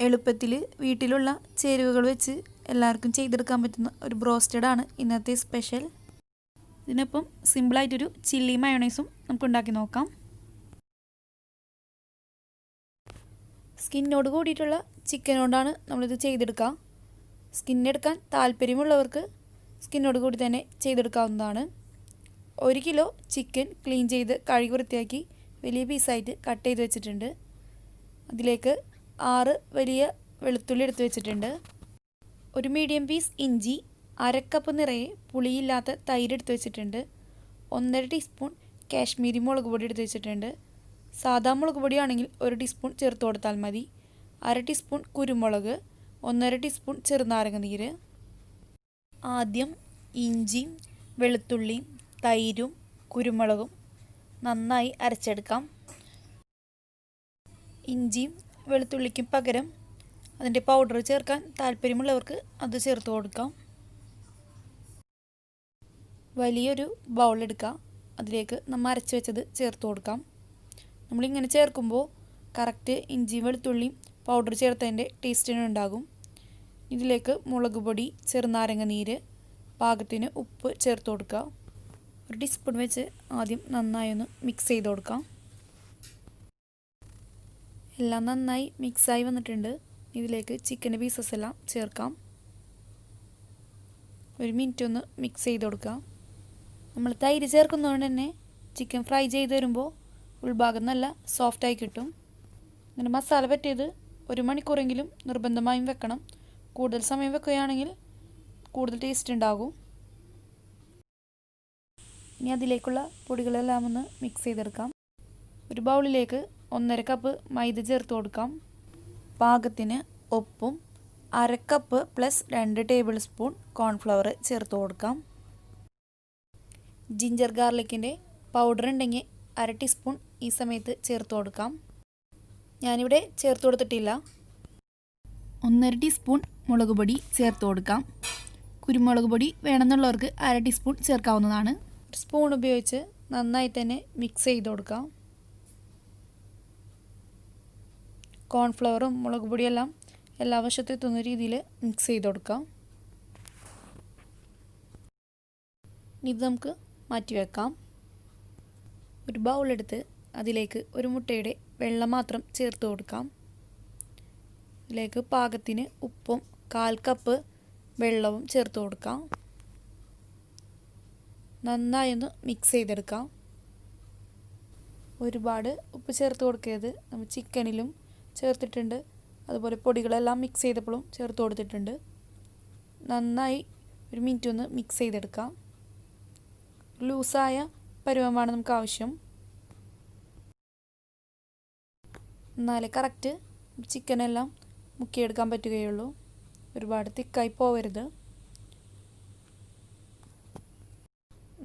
എളുപ്പത്തിൽ വീട്ടിലുള്ള ചേരുവകൾ വെച്ച് എല്ലാവർക്കും ചെയ്തെടുക്കാൻ പറ്റുന്ന ഒരു ബ്രോസ്റ്റഡാണ് ഇന്നത്തെ സ്പെഷ്യൽ. ഇതിനൊപ്പം സിമ്പിളായിട്ടൊരു ചില്ലി മയോണൈസും നമുക്ക് ഉണ്ടാക്കി നോക്കാം. സ്കിന്നോട് കൂടിയിട്ടുള്ള ചിക്കൻ കൊണ്ടാണ് നമ്മളിത് ചെയ്തെടുക്കുക. സ്കിന്നെടുക്കാൻ താല്പര്യമുള്ളവർക്ക് സ്കിന്നോട് കൂടി തന്നെ ചെയ്തെടുക്കാവുന്നതാണ്. 1 കിലോ ചിക്കൻ ക്ലീൻ ചെയ്ത് കഴുകി വൃത്തിയാക്കി വലിയ പീസായിട്ട് കട്ട് ചെയ്ത് വെച്ചിട്ടുണ്ട്. അതിലേക്ക് 6 വലിയ വെളുത്തുള്ളി എടുത്ത് വെച്ചിട്ടുണ്ട്. ഒരു മീഡിയം പീസ് ഇഞ്ചി, 1/2 കപ്പ് നിറയെ പുളിയില്ലാത്ത തൈര് എടുത്ത് വെച്ചിട്ടുണ്ട്. 1.5 ടീസ്പൂൺ കാശ്മീരി മുളക് പൊടി എടുത്ത് വെച്ചിട്ടുണ്ട്. സാധാ മുളക് പൊടിയാണെങ്കിൽ 1 ടീസ്പൂൺ ചേർത്ത് കൊടുത്താൽ മതി. 1/2 ടീസ്പൂൺ കുരുമുളക്, 1.5 ടീസ്പൂൺ ചെറുനാരങ്ങ നീര്. ആദ്യം ഇഞ്ചിയും വെളുത്തുള്ളിയും തൈരും കുരുമുളകും നന്നായി അരച്ചെടുക്കാം. ഇഞ്ചിയും വെളുത്തുള്ളിക്കും പകരം അതിൻ്റെ പൗഡർ ചേർക്കാൻ താല്പര്യമുള്ളവർക്ക് അത് ചേർത്ത് കൊടുക്കാം. വലിയൊരു ബൗൾ എടുക്കാം. അതിലേക്ക് നമ്മൾ അരച്ച് വെച്ചത് ചേർത്ത് കൊടുക്കാം. നമ്മളിങ്ങനെ ചേർക്കുമ്പോൾ കറക്റ്റ് ഇഞ്ചിയും വെളുത്തുള്ളിയും പൗഡർ ചേർത്തതിൻ്റെ ടേസ്റ്റിനുണ്ടാകും. ഇതിലേക്ക് മുളക് പൊടി, ചെറുനാരങ്ങ നീര്, പാകത്തിന് ഉപ്പ് ചേർത്ത് കൊടുക്കുക. 1 ടീസ്പൂൺ വെച്ച് ആദ്യം നന്നായി ഒന്ന് മിക്സ് ചെയ്ത് കൊടുക്കാം. എല്ലാം നന്നായി മിക്സായി വന്നിട്ടുണ്ട്. ഇതിലേക്ക് ചിക്കൻ്റെ പീസസ് എല്ലാം ചേർക്കാം. 1 മിനിറ്റ് ഒന്ന് മിക്സ് ചെയ്ത് കൊടുക്കാം. നമ്മൾ തൈര് ചേർക്കുന്നതുകൊണ്ട് തന്നെ ചിക്കൻ ഫ്രൈ ചെയ്ത് വരുമ്പോൾ ഉൾഭാഗം നല്ല സോഫ്റ്റായി കിട്ടും. അങ്ങനെ മസാല പറ്റിയത് 1 മണിക്കൂറെങ്കിലും നിർബന്ധമായും വെക്കണം. കൂടുതൽ സമയം വെക്കുകയാണെങ്കിൽ കൂടുതൽ ടേസ്റ്റ് ഉണ്ടാകും. ഇനി അതിലേക്കുള്ള പൊടികളെല്ലാം ഒന്ന് മിക്സ് ചെയ്തെടുക്കാം. ഒരു ബൗളിലേക്ക് 1.5 കപ്പ് മൈദ ചേർത്ത് കൊടുക്കാം. പാകത്തിന് ഉപ്പും 1/2 cup plus 2 table spoon cornflour ചേർത്ത് കൊടുക്കാം. ജിഞ്ചർ ഗാർലിക്കിൻ്റെ പൗഡർ ഉണ്ടെങ്കിൽ 1/2 ടീസ്പൂൺ ഈ സമയത്ത് ചേർത്ത് കൊടുക്കാം. ഞാനിവിടെ ചേർത്ത് കൊടുത്തിട്ടില്ല. 1.5 ടീസ്പൂൺ മുളക് പൊടി ചേർത്ത് കൊടുക്കാം. കുരുമുളക് പൊടി വേണമെന്നുള്ളവർക്ക് 1/2 ടീസ്പൂൺ ചേർക്കാവുന്നതാണ്. സ്പൂൺ ഉപയോഗിച്ച് നന്നായി തന്നെ മിക്സ് ചെയ്ത് കൊടുക്കാം. കോൺഫ്ലവറും മുളക് പൊടിയെല്ലാം എല്ലാ വശത്തും എത്തുന്ന രീതിയിൽ മിക്സ് ചെയ്ത് കൊടുക്കാം. ഇത് നമുക്ക് മാറ്റി വെക്കാം. ഒരു ബൗളെടുത്ത് അതിലേക്ക് ഒരു മുട്ടയുടെ വെള്ള മാത്രം ചേർത്ത് കൊടുക്കാം. ഇതിലേക്ക് പാകത്തിന് ഉപ്പും 1/4 കപ്പ് വെള്ളവും ചേർത്ത് കൊടുക്കാം. നന്നായി ഒന്ന് മിക്സ് ചെയ്തെടുക്കാം. ഒരുപാട് ഉപ്പ് ചേർത്ത് കൊടുക്കരുത്. നമ്മൾ ചിക്കനിലും ചേർത്തിട്ടുണ്ട്, അതുപോലെ പൊടികളെല്ലാം മിക്സ് ചെയ്തപ്പോഴും ചേർത്ത് കൊടുത്തിട്ടുണ്ട്. നന്നായി 1 മിനിറ്റ് ഒന്ന് മിക്സ് ചെയ്തെടുക്കാം. ലൂസായ പരുവമാണ് നമുക്ക് ആവശ്യം. എന്നാലേ കറക്റ്റ് ചിക്കനെല്ലാം മുക്കിയെടുക്കാൻ പറ്റുകയുള്ളൂ. ഒരുപാട് തിക്കായി പോവരുത്.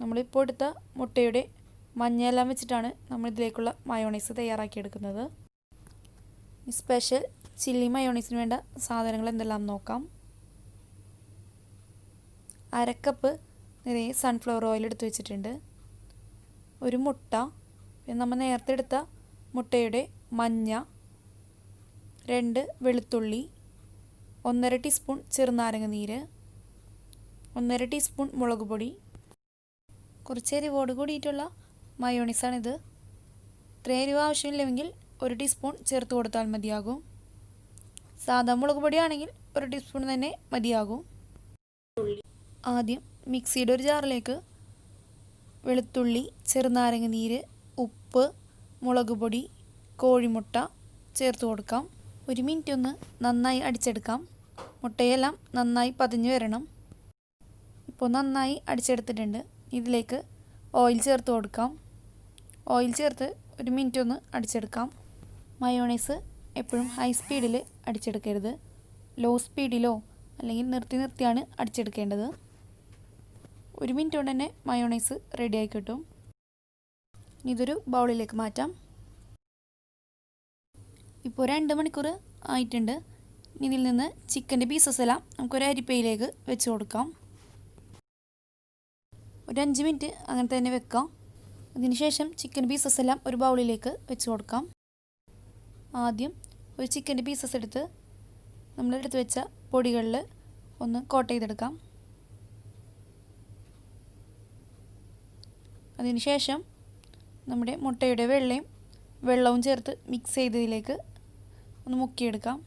നമ്മളിപ്പോൾ എടുത്ത മുട്ടയുടെ മഞ്ഞയെല്ലാം വെച്ചിട്ടാണ് നമ്മളിതിലേക്കുള്ള മയോണൈസ് തയ്യാറാക്കിയെടുക്കുന്നത്. ഈ സ്പെഷ്യൽ ചില്ലി മയോണൈസിന് വേണ്ട സാധനങ്ങൾ എന്തെല്ലാം നോക്കാം. 1/2 കപ്പ് നിറയെ സൺഫ്ലവർ ഓയിൽ എടുത്ത് വെച്ചിട്ടുണ്ട്. ഒരു മുട്ട, പിന്നെ നമ്മൾ നേരത്തെ എടുത്ത മുട്ടയുടെ മഞ്ഞ, 2 വെളുത്തുള്ളി, 1.5 ടീസ്പൂൺ ചെറുനാരങ്ങ നീര്, 1.5 ടീസ്പൂൺ മുളക് പൊടി. കുറച്ച് എരിവോട് കൂടിയിട്ടുള്ള മയോണൈസാണിത്. ഇത്രയും എരിവ് ആവശ്യമില്ലെങ്കിൽ 1 ടീസ്പൂൺ ചേർത്ത് കൊടുത്താൽ മതിയാകും. സാധാ മുളക് പൊടിയാണെങ്കിൽ 1 ടീസ്പൂൺ തന്നെ മതിയാകും. ആദ്യം മിക്സിയുടെ ഒരു ജാറിലേക്ക് വെളുത്തുള്ളി, ചെറുനാരങ്ങ നീര്, ഉപ്പ്, മുളക് പൊടി, കോഴിമുട്ട ചേർത്ത് കൊടുക്കാം. 1 മിനിറ്റ് ഒന്ന് നന്നായി അടിച്ചെടുക്കാം. മുട്ടയെല്ലാം നന്നായി പതിഞ്ഞു വരണം. ഇപ്പോൾ നന്നായി അടിച്ചെടുത്തിട്ടുണ്ട്. ഇതിലേക്ക് ഓയിൽ ചേർത്ത് കൊടുക്കാം. ഓയിൽ ചേർത്ത് 1 മിനിറ്റ് ഒന്ന് അടിച്ചെടുക്കാം. മയോണൈസ് എപ്പോഴും ഹൈ സ്പീഡിൽ അടിച്ചെടുക്കരുത്. ലോ സ്പീഡിലോ അല്ലെങ്കിൽ നിർത്തിയാണ് അടിച്ചെടുക്കേണ്ടത്. 1 മിനിറ്റ് കൊണ്ട് തന്നെ മയോണൈസ് റെഡിയായി കിട്ടും. ഇതൊരു ബൗളിലേക്ക് മാറ്റാം. ഇപ്പോൾ 2 മണിക്കൂർ ആയിട്ടുണ്ട്. ഇതിൽ നിന്ന് ചിക്കൻ്റെ പീസസ് എല്ലാം നമുക്കൊരു അരിപ്പയിലേക്ക് വെച്ച് കൊടുക്കാം. ഒരു 5 മിനിറ്റ് അങ്ങനെ തന്നെ വെക്കാം. അതിനുശേഷം ചിക്കൻ പീസസ് എല്ലാം ഒരു ബൗളിലേക്ക് വെച്ച് കൊടുക്കാം. ആദ്യം ഒരു ചിക്കൻ്റെ പീസസ് എടുത്ത് നമ്മളെടുത്ത് വെച്ച പൊടികളിൽ ഒന്ന് കോട്ട് ചെയ്തെടുക്കാം. അതിനുശേഷം നമ്മുടെ മുട്ടയുടെ വെള്ളവും ചേർത്ത് മിക്സ് ചെയ്തതിലേക്ക് ഒന്ന് മുക്കിയെടുക്കാം.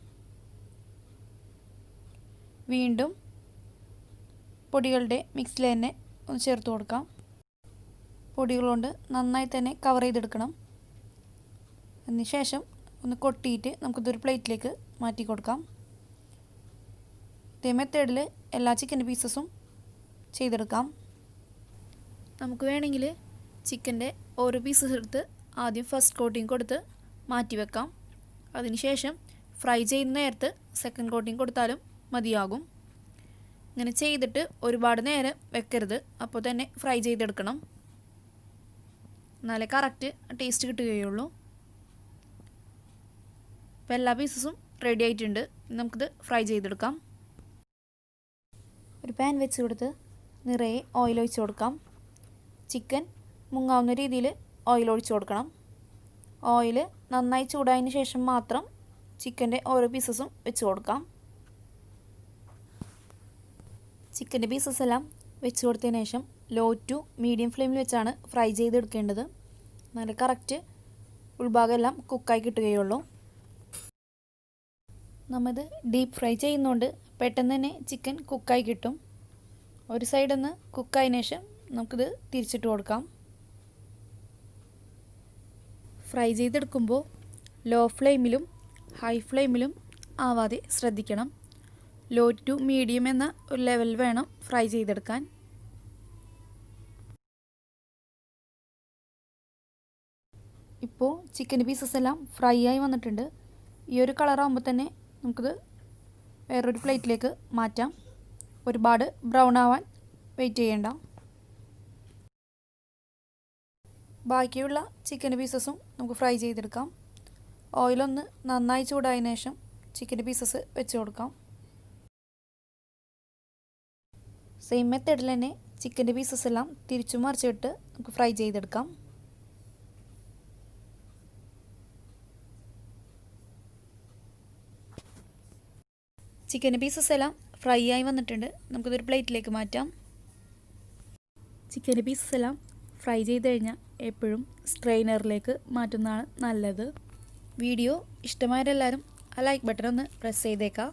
വീണ്ടും പൊടികളുടെ മിക്സിൽ തന്നെ ഒന്ന് ചേർത്ത് കൊടുക്കാം. പൊടികൾ കൊണ്ട് നന്നായി തന്നെ കവർ ചെയ്തെടുക്കണം. അതിനുശേഷം ഒന്ന് കൊട്ടിയിട്ട് നമുക്കിതൊരു പ്ലേറ്റിലേക്ക് മാറ്റി കൊടുക്കാം. ഇതേ മെത്തേഡിൽ എല്ലാ ചിക്കൻ പീസസും ചെയ്തെടുക്കാം. നമുക്ക് വേണമെങ്കിൽ ചിക്കൻ്റെ ഓരോ പീസസ് എടുത്ത് ആദ്യം ഫസ്റ്റ് കോട്ടിങ് കൊടുത്ത് മാറ്റി വെക്കാം. അതിനുശേഷം ഫ്രൈ ചെയ്യുന്ന നേരത്ത് സെക്കൻഡ് കോട്ടിങ് കൊടുത്താലും മതിയാകും. ഇങ്ങനെ ചെയ്തിട്ട് ഒരുപാട് നേരം വെക്കരുത്. അപ്പോൾ തന്നെ ഫ്രൈ ചെയ്തെടുക്കണം. എന്നാലേ കറക്റ്റ് ടേസ്റ്റ് കിട്ടുകയുള്ളൂ. അപ്പോൾ എല്ലാ പീസസും റെഡി ആയിട്ടുണ്ട്. നമുക്കിത് ഫ്രൈ ചെയ്തെടുക്കാം. ഒരു പാൻ വെച്ച് കൊടുത്ത് നിറയെ ഓയിൽ ഒഴിച്ച് കൊടുക്കാം. ചിക്കൻ മുങ്ങാവുന്ന രീതിയിൽ ഓയിൽ ഒഴിച്ച് കൊടുക്കണം. ഓയിൽ നന്നായി ചൂടായതിന് ശേഷം മാത്രം ചിക്കൻ്റെ ഓരോ പീസസും വെച്ച് കൊടുക്കാം. ചിക്കൻ്റെ പീസസ് എല്ലാം വെച്ച് കൊടുത്തതിന് ശേഷം ലോ ടു മീഡിയം ഫ്ലെയിമിൽ വെച്ചാണ് ഫ്രൈ ചെയ്തെടുക്കേണ്ടത്. നല്ല കറക്റ്റ് ഉൾഭാഗം എല്ലാം കുക്കായി കിട്ടുകയുള്ളൂ. നമ്മത് ഡീപ്പ് ഫ്രൈ ചെയ്യുന്നതുകൊണ്ട് പെട്ടെന്ന് തന്നെ ചിക്കൻ കുക്കായി കിട്ടും. ഒരു സൈഡൊന്ന് കുക്കായതിനു ശേഷം നമുക്കിത് തിരിച്ചിട്ട് കൊടുക്കാം. ഫ്രൈ ചെയ്തെടുക്കുമ്പോൾ ലോ ഫ്ലെയിമിലും ഹൈ ഫ്ലെയിമിലും ആവാതെ ശ്രദ്ധിക്കണം. ലോ ടു മീഡിയം എന്ന ഒരു ലെവൽ വേണം ഫ്രൈ ചെയ്തെടുക്കാൻ. ഇപ്പോൾ ചിക്കൻ പീസസ് എല്ലാം ഫ്രൈ ആയി വന്നിട്ടുണ്ട്. ഈ ഒരു കളറാകുമ്പോൾ തന്നെ നമുക്കിത് വേറൊരു പ്ലേറ്റിലേക്ക് മാറ്റാം. ഒരുപാട് ബ്രൗൺ ആവാൻ വെയിറ്റ് ചെയ്യേണ്ട. ബാക്കിയുള്ള ചിക്കൻ പീസസും നമുക്ക് ഫ്രൈ ചെയ്തെടുക്കാം. ഓയിലൊന്ന് നന്നായി ചൂടായതിനു ശേഷം ചിക്കൻ പീസസ് വെച്ച് കൊടുക്കാം. സെയിം മെത്തേഡിൽ തന്നെ ചിക്കൻ്റെ പീസസ് എല്ലാം തിരിച്ചു മറിച്ചിട്ട് നമുക്ക് ഫ്രൈ ചെയ്തെടുക്കാം. ചിക്കൻ്റെ പീസസ് എല്ലാം ഫ്രൈ ആയി വന്നിട്ടുണ്ട്. നമുക്കിതൊരു പ്ലേറ്റിലേക്ക് മാറ്റാം. ചിക്കൻ്റെ പീസസ് എല്ലാം ഫ്രൈ ചെയ്ത് കഴിഞ്ഞാൽ എപ്പോഴും സ്ട്രെയിനറിലേക്ക് മാറ്റുന്നതാണ് നല്ലത്. വീഡിയോ ഇഷ്ടമായവരെല്ലാവരും ആ ലൈക്ക് ബട്ടൺ ഒന്ന് പ്രസ് ചെയ്തേക്കാം.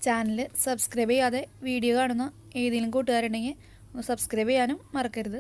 ചാനൽ സബ്സ്ക്രൈബ് ചെയ്യാതെ വീഡിയോ കാണുന്ന ഏതെങ്കിലും കൂട്ടുകാരുണ്ടെങ്കിൽ ഒന്ന് സബ്സ്ക്രൈബ് ചെയ്യാനും മറക്കരുത്.